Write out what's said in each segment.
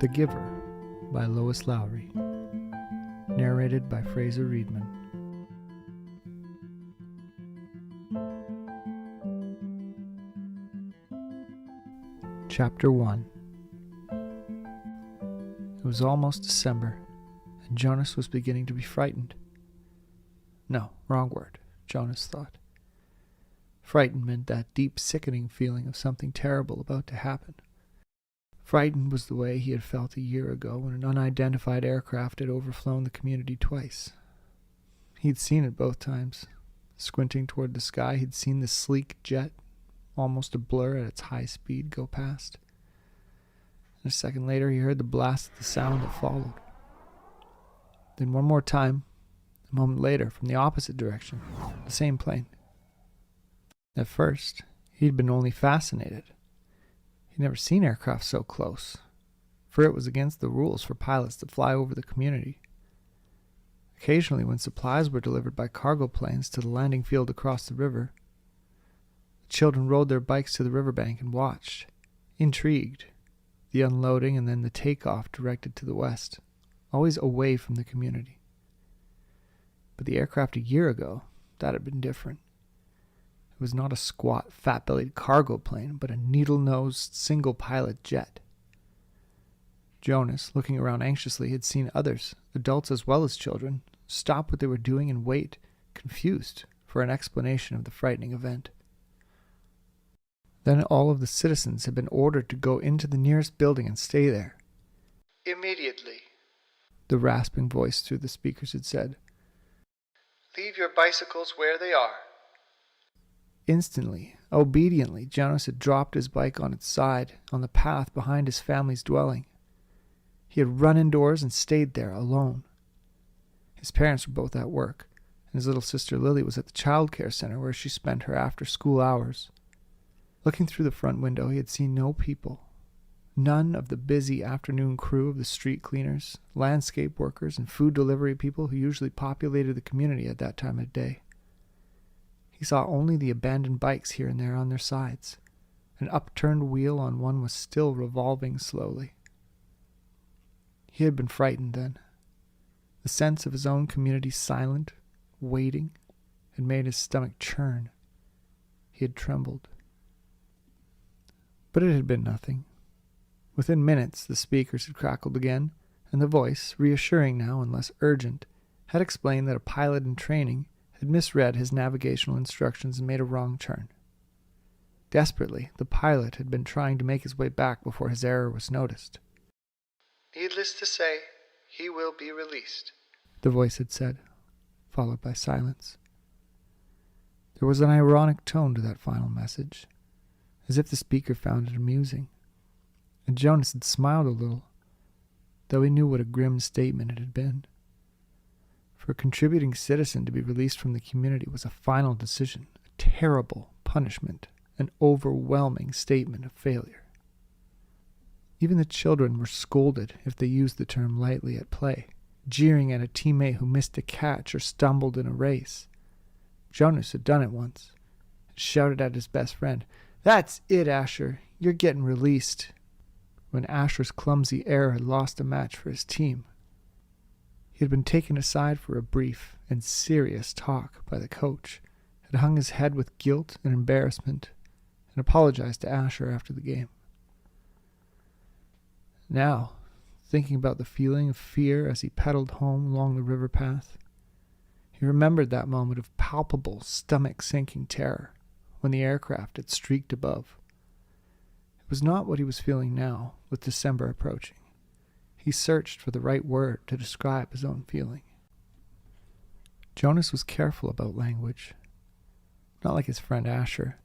The Giver by Lois Lowry. Narrated by Fraser Readman. Chapter 1. It was almost December, and Jonas was beginning to be frightened. No, wrong word, Jonas thought. Frightened meant that deep, sickening feeling of something terrible about to happen. Frightened was the way he had felt a year ago when an unidentified aircraft had overflown the community twice. He'd seen it both times. Squinting toward the sky, he'd seen the sleek jet, almost a blur at its high speed, go past. And a second later, he heard the blast of the sound that followed. Then one more time, a moment later, from the opposite direction, the same plane. At first, he'd been only fascinated. He'd never seen aircraft so close, for it was against the rules for pilots to fly over the community. Occasionally, when supplies were delivered by cargo planes to the landing field across the river, the children rode their bikes to the riverbank and watched, intrigued, the unloading and then the takeoff directed to the west, always away from the community. But the aircraft a year ago, that had been different. It was not a squat, fat-bellied cargo plane, but a needle-nosed, single-pilot jet. Jonas, looking around anxiously, had seen others, adults as well as children, stop what they were doing and wait, confused, for an explanation of the frightening event. Then all of the citizens had been ordered to go into the nearest building and stay there. "Immediately," the rasping voice through the speakers had said. "Leave your bicycles where they are." Instantly, obediently, Jonas had dropped his bike on its side, on the path behind his family's dwelling. He had run indoors and stayed there, alone. His parents were both at work, and his little sister Lily was at the child care center where she spent her after-school hours. Looking through the front window, he had seen no people. None of the busy afternoon crew of the street cleaners, landscape workers, and food delivery people who usually populated the community at that time of day. He saw only the abandoned bikes here and there on their sides. An upturned wheel on one was still revolving slowly. He had been frightened then. The sense of his own community silent, waiting, had made his stomach churn. He had trembled. But it had been nothing. Within minutes, the speakers had crackled again, and the voice, reassuring now and less urgent, had explained that a pilot in training had misread his navigational instructions and made a wrong turn. Desperately, the pilot had been trying to make his way back before his error was noticed. "Needless to say, he will be released," the voice had said, followed by silence. There was an ironic tone to that final message, as if the speaker found it amusing, and Jonas had smiled a little, though he knew what a grim statement it had been. For a contributing citizen to be released from the community was a final decision, a terrible punishment, an overwhelming statement of failure. Even the children were scolded if they used the term lightly at play, jeering at a teammate who missed a catch or stumbled in a race. Jonas had done it once, and shouted at his best friend, "That's it, Asher, you're getting released," when Asher's clumsy error had lost a match for his team. He had been taken aside for a brief and serious talk by the coach, had hung his head with guilt and embarrassment, and apologized to Asher after the game. Now, thinking about the feeling of fear as he pedaled home along the river path, he remembered that moment of palpable, stomach-sinking terror when the aircraft had streaked above. It was not what he was feeling now, with December approaching. He searched for the right word to describe his own feeling. Jonas was careful about language, not like his friend Asher,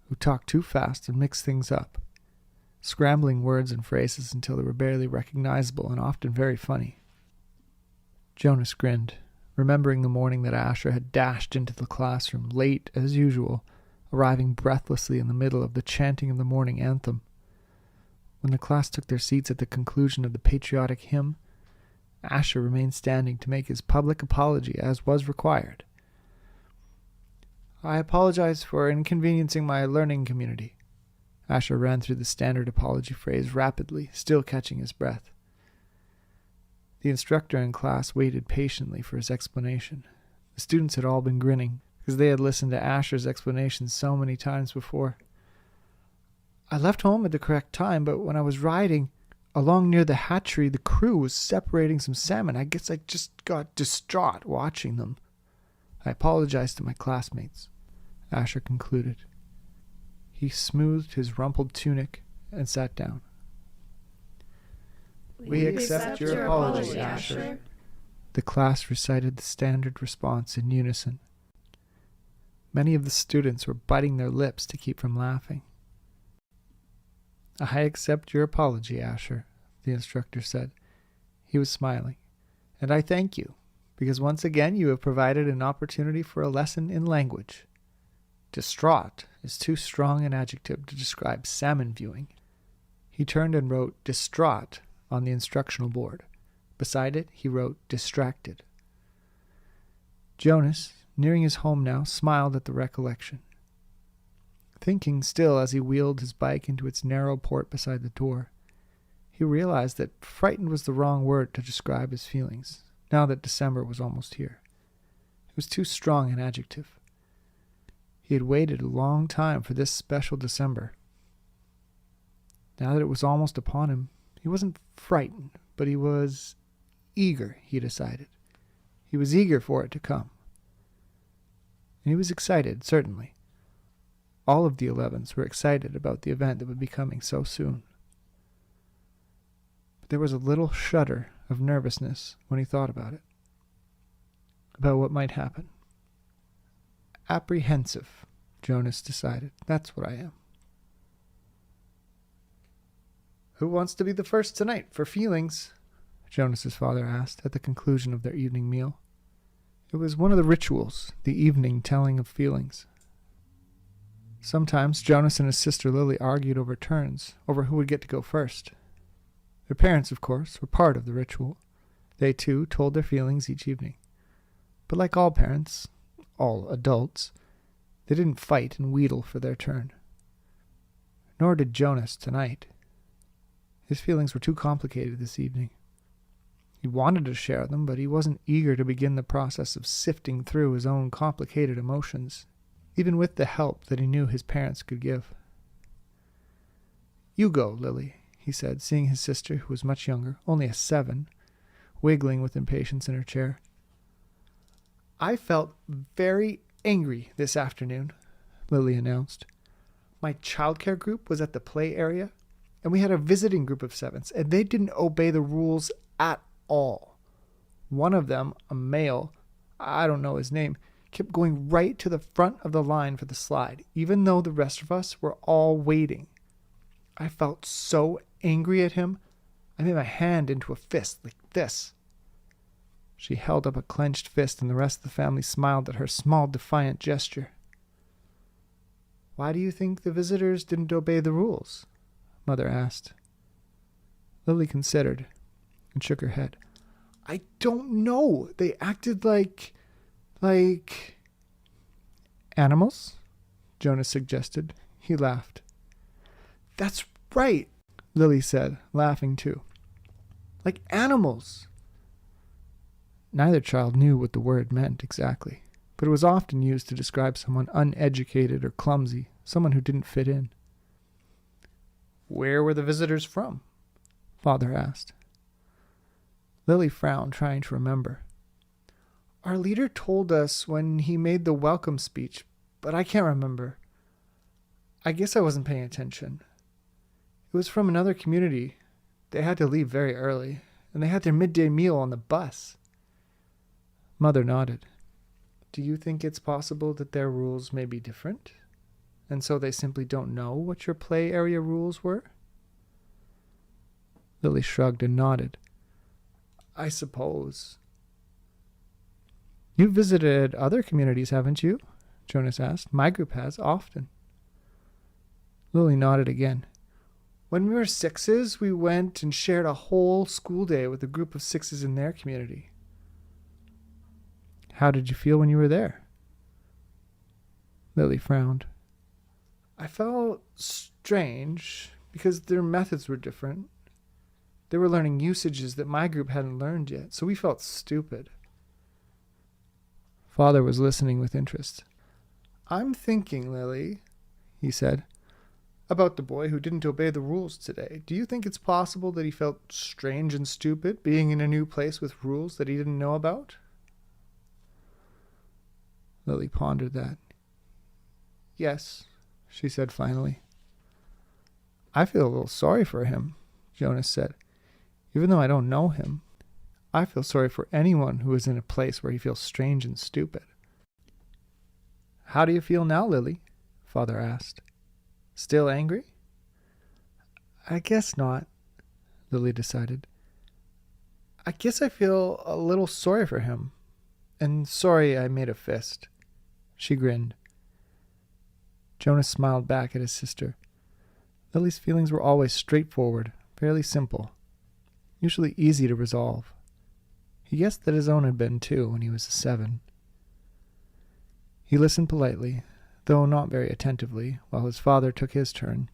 who talked too fast and mixed things up, scrambling words and phrases until they were barely recognizable and often very funny. Jonas grinned, remembering the morning that Asher had dashed into the classroom late as usual, arriving breathlessly in the middle of the chanting of the morning anthem. When the class took their seats at the conclusion of the patriotic hymn, Asher remained standing to make his public apology as was required. "I apologize for inconveniencing my learning community," Asher ran through the standard apology phrase rapidly, still catching his breath. The instructor in class waited patiently for his explanation. The students had all been grinning, because they had listened to Asher's explanations so many times before. I left home at the correct time, but when I was riding along near the hatchery, the crew was separating some salmon. I guess I just got distraught watching them. I apologized to my classmates, Asher concluded. He smoothed his rumpled tunic and sat down. We accept your apology, Asher. The class recited the standard response in unison. Many of the students were biting their lips to keep from laughing. I accept your apology, Asher, the instructor said. He was smiling. And I thank you, because once again you have provided an opportunity for a lesson in language. Distraught is too strong an adjective to describe salmon viewing. He turned and wrote distraught on the instructional board. Beside it, he wrote distracted. Jonas, nearing his home now, smiled at the recollection. Thinking still as he wheeled his bike into its narrow port beside the door, he realized that frightened was the wrong word to describe his feelings, now that December was almost here. It was too strong an adjective. He had waited a long time for this special December. Now that it was almost upon him, he wasn't frightened, but he was eager, he decided. He was eager for it to come. And he was excited, certainly. All of the 11s were excited about the event that would be coming so soon. But there was a little shudder of nervousness when he thought about it, about what might happen. Apprehensive, Jonas decided. That's what I am. Who wants to be the first tonight for feelings? Jonas's father asked at the conclusion of their evening meal. It was one of the rituals, the evening telling of feelings. Sometimes Jonas and his sister Lily argued over turns, over who would get to go first. Their parents, of course, were part of the ritual. They, too, told their feelings each evening. But like all parents, all adults, they didn't fight and wheedle for their turn. Nor did Jonas tonight. His feelings were too complicated this evening. He wanted to share them, but he wasn't eager to begin the process of sifting through his own complicated emotions, even with the help that he knew his parents could give. You go, Lily, he said, seeing his sister, who was much younger, only a 7, wiggling with impatience in her chair. I felt very angry this afternoon, Lily announced. My childcare group was at the play area, and we had a visiting group of 7s, and they didn't obey the rules at all. One of them, a male, I don't know his name, kept going right to the front of the line for the slide, even though the rest of us were all waiting. I felt so angry at him, I made my hand into a fist like this. She held up a clenched fist, and the rest of the family smiled at her small, defiant gesture. Why do you think the visitors didn't obey the rules? Mother asked. Lily considered and shook her head. I don't know. They acted like animals, Jonas suggested. He laughed. That's right, Lily said, laughing too. Like animals. Neither child knew what the word meant exactly, but it was often used to describe someone uneducated or clumsy, someone who didn't fit in. Where were the visitors from? Father asked. Lily frowned, trying to remember. Our leader told us when he made the welcome speech, but I can't remember. I guess I wasn't paying attention. It was from another community. They had to leave very early, and they had their midday meal on the bus. Mother nodded. Do you think it's possible that their rules may be different? And so they simply don't know what your play area rules were? Lily shrugged and nodded. I suppose. You've visited other communities, haven't you? Jonas asked. My group has, often. Lily nodded again. When we were 6s, we went and shared a whole school day with a group of 6s in their community. How did you feel when you were there? Lily frowned. I felt strange because their methods were different. They were learning usages that my group hadn't learned yet, so we felt stupid. Father was listening with interest. I'm thinking, Lily, he said, about the boy who didn't obey the rules today. Do you think it's possible that he felt strange and stupid, being in a new place with rules that he didn't know about? Lily pondered that. Yes, she said finally. I feel a little sorry for him, Jonas said. Even though I don't know him, I feel sorry for anyone who is in a place where he feels strange and stupid. How do you feel now, Lily? Father asked. Still angry? I guess not, Lily decided. I guess I feel a little sorry for him, and sorry I made a fist. She grinned. Jonas smiled back at his sister. Lily's feelings were always straightforward, fairly simple, usually easy to resolve. He guessed that his own had been too when he was 7. He listened politely, though not very attentively, while his father took his turn,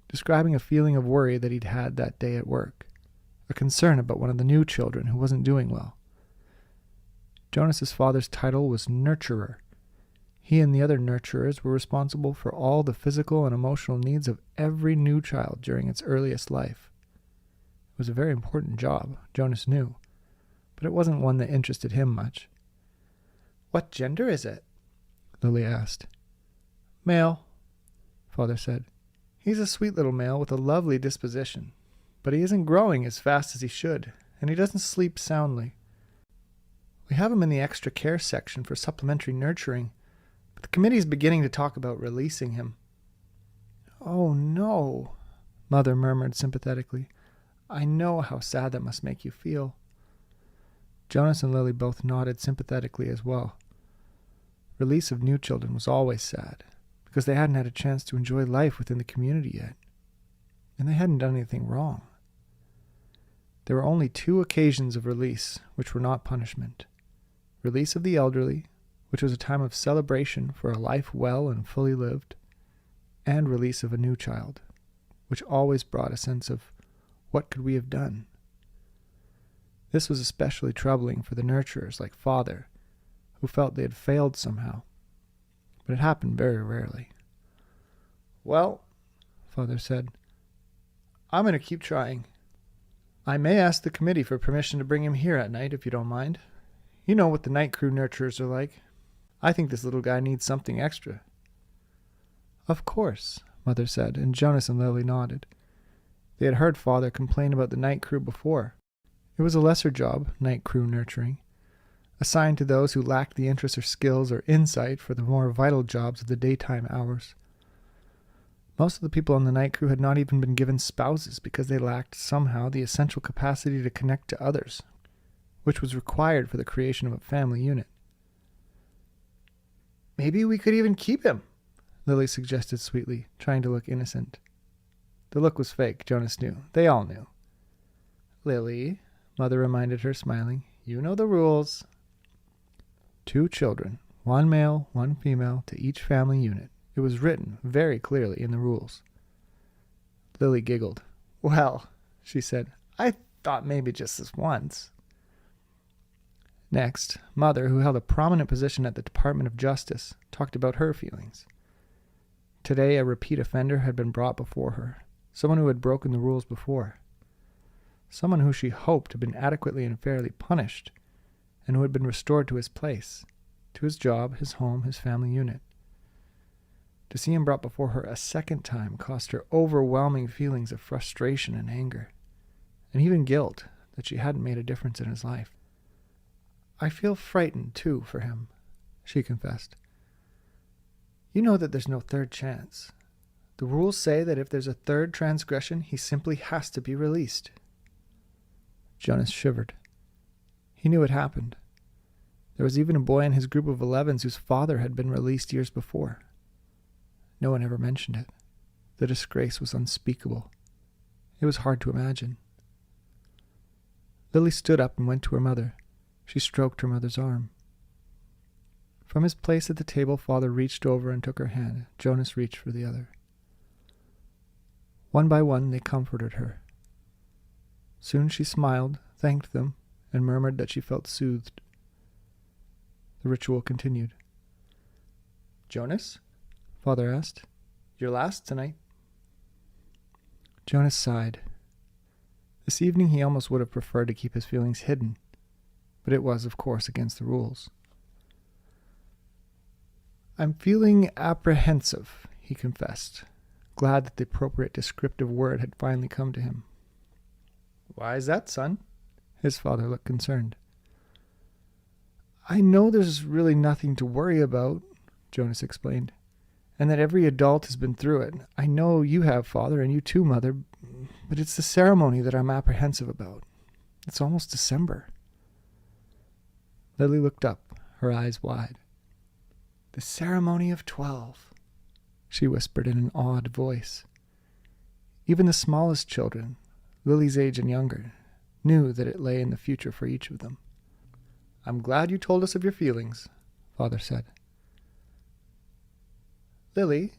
describing a feeling of worry that he'd had that day at work, a concern about one of the new children who wasn't doing well. Jonas's father's title was nurturer. He and the other nurturers were responsible for all the physical and emotional needs of every new child during its earliest life. It was a very important job, Jonas knew, but it wasn't one that interested him much. What gender is it? Lily asked. Male, Father said. He's a sweet little male with a lovely disposition, but he isn't growing as fast as he should, and he doesn't sleep soundly. We have him in the extra care section for supplementary nurturing, but the committee's beginning to talk about releasing him. Oh, no, Mother murmured sympathetically. I know how sad that must make you feel. Jonas and Lily both nodded sympathetically as well. Release of new children was always sad, because they hadn't had a chance to enjoy life within the community yet, and they hadn't done anything wrong. There were only 2 occasions of release which were not punishment. Release of the elderly, which was a time of celebration for a life well and fully lived, and release of a new child, which always brought a sense of, what could we have done? This was especially troubling for the nurturers like Father, who felt they had failed somehow, but it happened very rarely. Well, Father said, I'm going to keep trying. I may ask the committee for permission to bring him here at night, if you don't mind. You know what the night crew nurturers are like. I think this little guy needs something extra. Of course, Mother said, and Jonas and Lily nodded. They had heard Father complain about the night crew before. It was a lesser job, night crew nurturing, assigned to those who lacked the interest or skills or insight for the more vital jobs of the daytime hours. Most of the people on the night crew had not even been given spouses because they lacked somehow the essential capacity to connect to others, which was required for the creation of a family unit. Maybe we could even keep him, Lily suggested sweetly, trying to look innocent. The look was fake, Jonas knew. They all knew. Lily, Mother reminded her, smiling, you know the rules. 2 children, 1 male, 1 female, to each family unit. It was written very clearly in the rules. Lily giggled. Well, she said, I thought maybe just this once. Next, Mother, who held a prominent position at the Department of Justice, talked about her feelings. Today, a repeat offender had been brought before her, someone who had broken the rules before, someone who she hoped had been adequately and fairly punished, and who had been restored to his place, to his job, his home, his family unit. To see him brought before her a second time caused her overwhelming feelings of frustration and anger, and even guilt that she hadn't made a difference in his life. I feel frightened, too, for him, she confessed. You know that there's no third chance. The rules say that if there's a third transgression, he simply has to be released. Jonas shivered. He knew it happened. There was even a boy in his group of 11s whose father had been released years before. No one ever mentioned it. The disgrace was unspeakable. It was hard to imagine. Lily stood up and went to her mother. She stroked her mother's arm. From his place at the table, Father reached over and took her hand. Jonas reached for the other. One by one they comforted her. Soon she smiled, thanked them, and murmured that she felt soothed. The ritual continued. "Jonas?" Father asked. "Your last tonight." Jonas sighed. This evening he almost would have preferred to keep his feelings hidden, but it was, of course, against the rules. "I'm feeling apprehensive," he confessed, glad that the appropriate descriptive word had finally come to him. "Why is that, son?" His father looked concerned. "I know there's really nothing to worry about," Jonas explained, "and that every adult has been through it. I know you have, Father, and you too, Mother, but it's the ceremony that I'm apprehensive about. It's almost December." Lily looked up, her eyes wide. "The ceremony of 12, she whispered in an awed voice. Even the smallest children, Lily's age and younger, knew that it lay in the future for each of them. "I'm glad you told us of your feelings," Father said. "Lily,"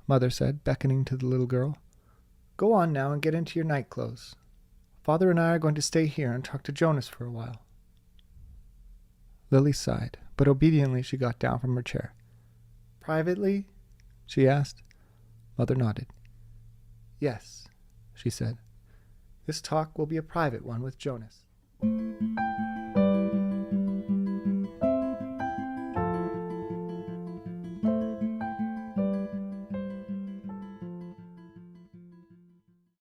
Mother said, beckoning to the little girl, "go on now and get into your night clothes. Father and I are going to stay here and talk to Jonas for a while." Lily sighed, but obediently she got down from her chair. "Privately?" she asked. Mother nodded. "Yes," she said. "This talk will be a private one with Jonas."